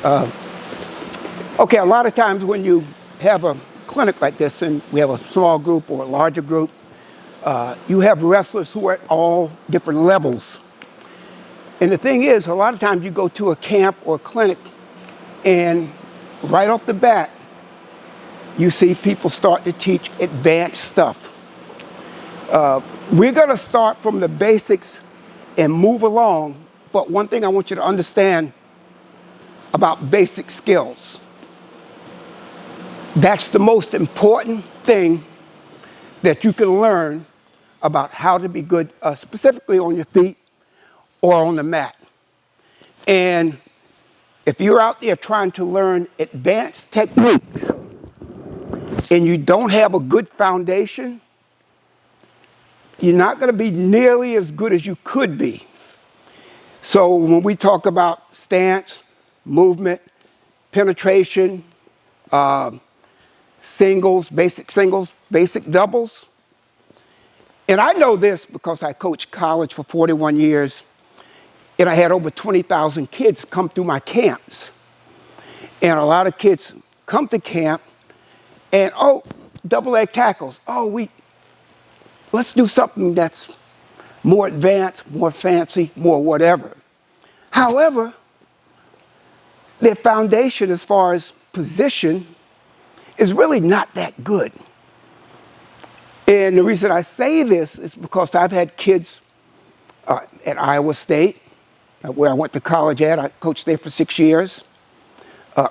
Okay, a lot of times when you have a clinic like this, and we have a small group or a larger group, you have wrestlers who are at all different levels. And the thing is, a lot of times you go to a camp or a clinic, and right off the bat, you see people start to teach advanced stuff. We're going to start from the basics and move along, but one thing I want you to understand about basic skills. That's the most important thing that you can learn about how to be good, specifically on your feet or on the mat. And if you're out there trying to learn advanced techniques and you don't have a good foundation, you're not going to be nearly as good as you could be. So when we talk about stance, movement, penetration, singles, basic doubles. And I know this because I coached college for 41 years, and I had over 20,000 kids come through my camps. And a lot of kids come to camp and, double leg tackles. Let's do something that's more advanced, more fancy, more whatever. However, their foundation as far as position is really not that good. And the reason I say this is because I've had kids at Iowa State, where I went to college at. I coached there for 6 years.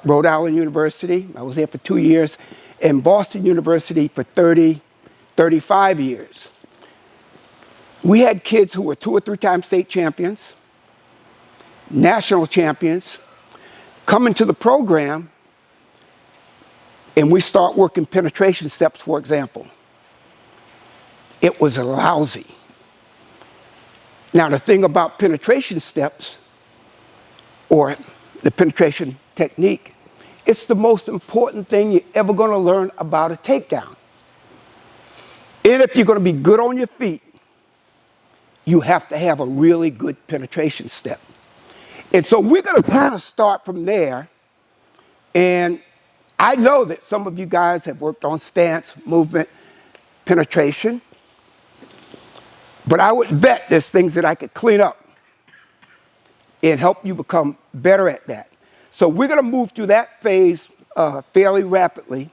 Rhode Island University, I was there for 2 years. And Boston University for 35 years. We had kids who were 2 or 3 time state champions, national champions, come into the program, and we start working penetration steps, for example. It was lousy. Now, the thing about penetration steps, or the penetration technique, it's the most important thing you're ever going to learn about a takedown. And if you're going to be good on your feet, you have to have a really good penetration step. And so we're going to kind of start from there. And I know that some of you guys have worked on stance, movement, penetration. But I would bet there's things that I could clean up and help you become better at that. So we're going to move through that phase fairly rapidly.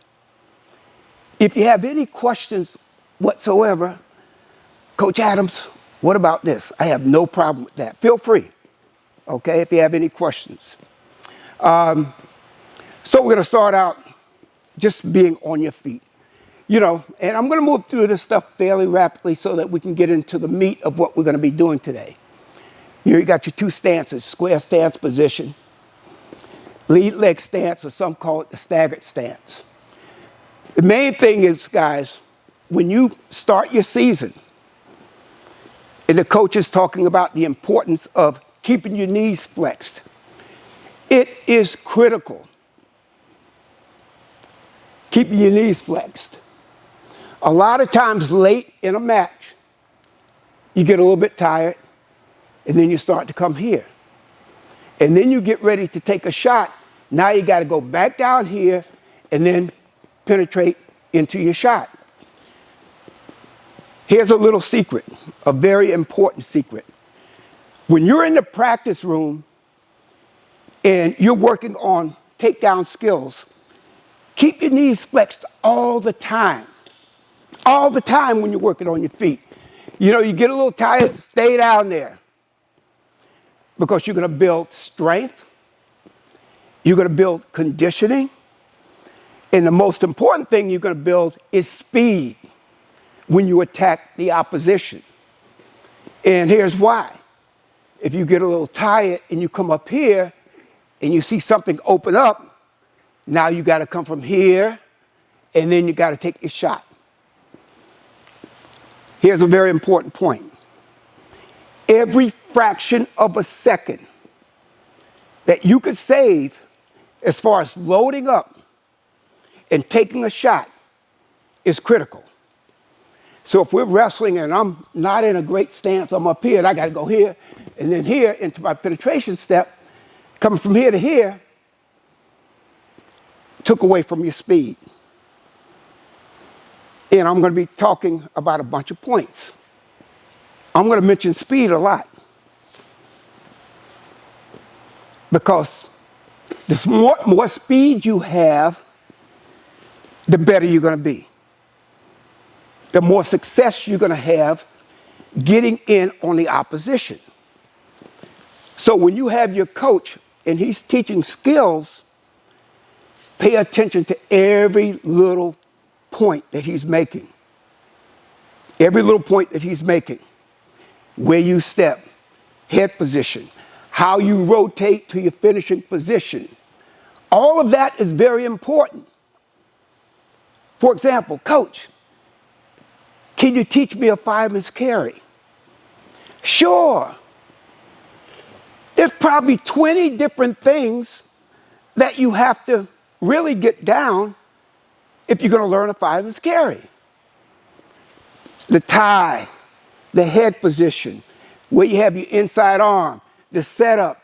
If you have any questions whatsoever, Coach Adams, what about this? I have no problem with that. Feel free, okay, if you have any questions. So we're going to start out just being on your feet. And I'm going to move through this stuff fairly rapidly so that we can get into the meat of what we're going to be doing today. You got your 2 stances, square stance position, lead leg stance, or some call it the staggered stance. The main thing is, guys, when you start your season, and the coach is talking about the importance of keeping your knees flexed, it is critical. Keeping your knees flexed. A lot of times late in a match, you get a little bit tired, and then you start to come here. And then you get ready to take a shot. Now you got to go back down here and then penetrate into your shot. Here's a little secret, a very important secret. When you're in the practice room and you're working on takedown skills, keep your knees flexed all the time. All the time when you're working on your feet. You get a little tired, stay down there. Because you're going to build strength. You're going to build conditioning. And the most important thing you're going to build is speed when you attack the opposition. And here's why. If you get a little tired and you come up here and you see something open up, now you got to come from here and then you got to take your shot. Here's a very important point. Every fraction of a second that you could save as far as loading up and taking a shot is critical. So if we're wrestling and I'm not in a great stance, I'm up here and I got to go here and then here into my penetration step, coming from here to here, took away from your speed. And I'm going to be talking about a bunch of points. I'm going to mention speed a lot because the more speed you have, the better you're going to be. The more success you're going to have getting in on the opposition. So when you have your coach and he's teaching skills, pay attention to every little point that he's making. Every little point that he's making. Where you step, head position, how you rotate to your finishing position. All of that is very important. For example, coach, can you teach me a fireman's carry? Sure. There's probably 20 different things that you have to really get down if you're going to learn a fireman's carry. The tie, the head position, where you have your inside arm, the setup,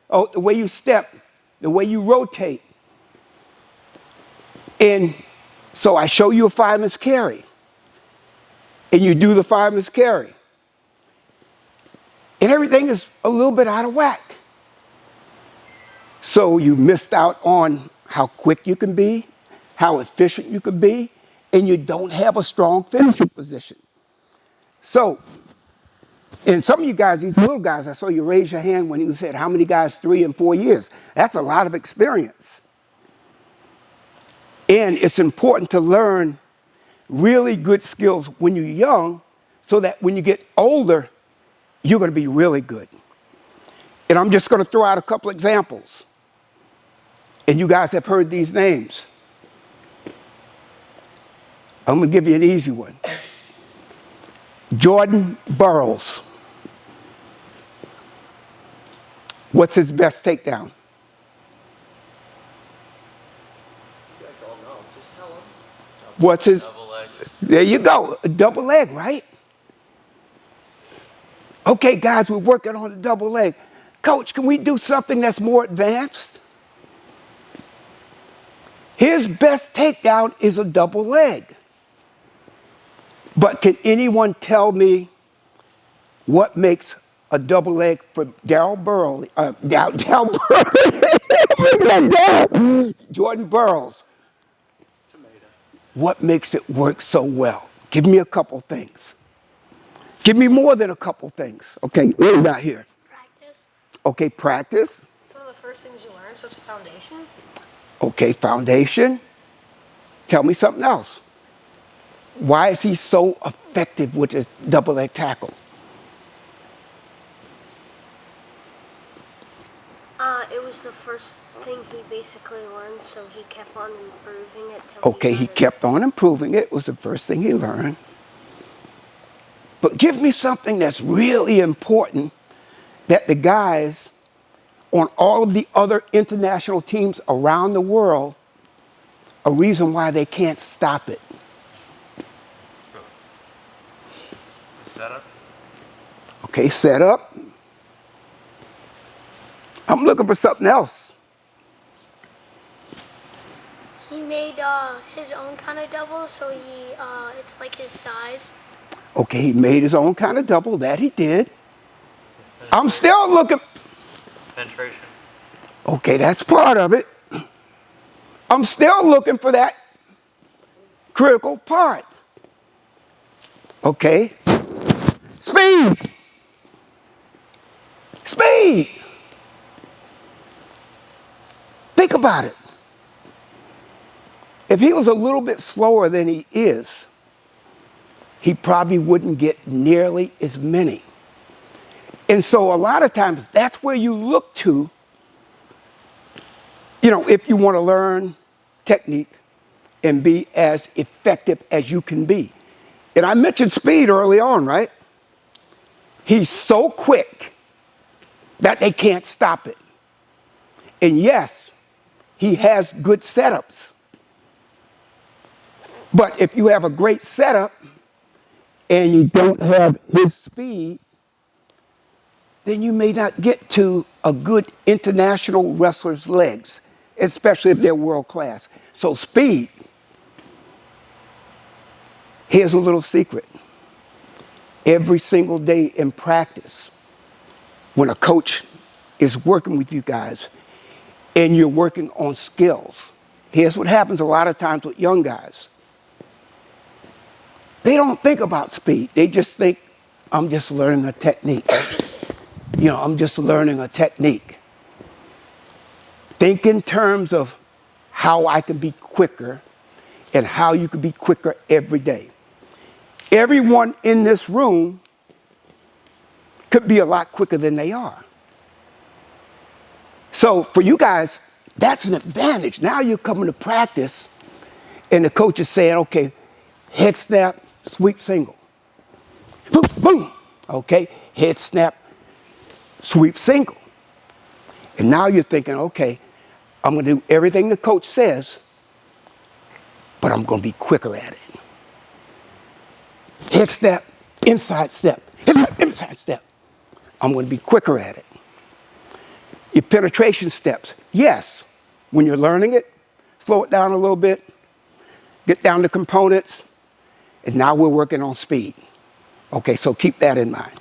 the way you step, the way you rotate. And so I show you a fireman's carry, and you do the fireman's carry. And everything is a little bit out of whack. So you missed out on how quick you can be, how efficient you can be, and you don't have a strong finishing position. So, and some of you guys, these little guys, I saw you raise your hand when you said, how many guys, 3 and 4 years? That's a lot of experience. And it's important to learn really good skills when you're young so that when you get older, you're going to be really good. And I'm just going to throw out a couple examples. And you guys have heard these names. I'm going to give you an easy one. Jordan Burroughs. What's his best takedown? You guys all know. Just tell them. What's his? Double leg. There you go. A double leg, right? Okay, guys, we're working on a double leg. Coach, can we do something that's more advanced? His best takedown is a double leg. But can anyone tell me what makes a double leg for Darryl Burrows? Jordan Burroughs. Tomato. What makes it work so well? Give me a couple things. Give me more than a couple things. Okay, what do we got here? Practice. Okay, practice. It's one of the first things you learn, so it's a foundation. Okay, foundation. Tell me something else. Why is he so effective with his double leg tackle? It was the first thing he basically learned, so he kept on improving it till Okay, he got it. kept on improving it. It was the first thing he learned. But give me something that's really important that the guys on all of the other international teams around the world, a reason why they can't stop it. Setup. Okay, set up. I'm looking for something else. He made his own kind of double, so it's like his size. Okay, he made his own kind of double. That he did. I'm still looking. Penetration. Okay, that's part of it. I'm still looking for that critical part. Okay. Speed. Speed. Think about it. If he was a little bit slower than he is, he probably wouldn't get nearly as many. And so a lot of times that's where you look to, if you want to learn technique and be as effective as you can be. And I mentioned speed early on, right? He's so quick that they can't stop it. And yes, he has good setups. But if you have a great setup and you don't have his speed, then you may not get to a good international wrestler's legs. especially if they're world class. So speed, here's a little secret. Every single day in practice, when a coach is working with you guys and you're working on skills, here's what happens a lot of times with young guys. They don't think about speed. They just think, I'm just learning a technique. I'm just learning a technique. Think in terms of how I can be quicker and how you can be quicker every day. Everyone in this room could be a lot quicker than they are. So for you guys, that's an advantage. Now you're coming to practice and the coach is saying, okay, head snap, sweep single. Boom, boom. Okay, head snap, sweep single. And now you're thinking, okay, I'm going to do everything the coach says, but I'm going to be quicker at it. Head snap, inside step. Head snap, inside step. I'm going to be quicker at it. Your penetration steps. Yes, when you're learning it, slow it down a little bit, get down to components, and now we're working on speed. Okay, so keep that in mind.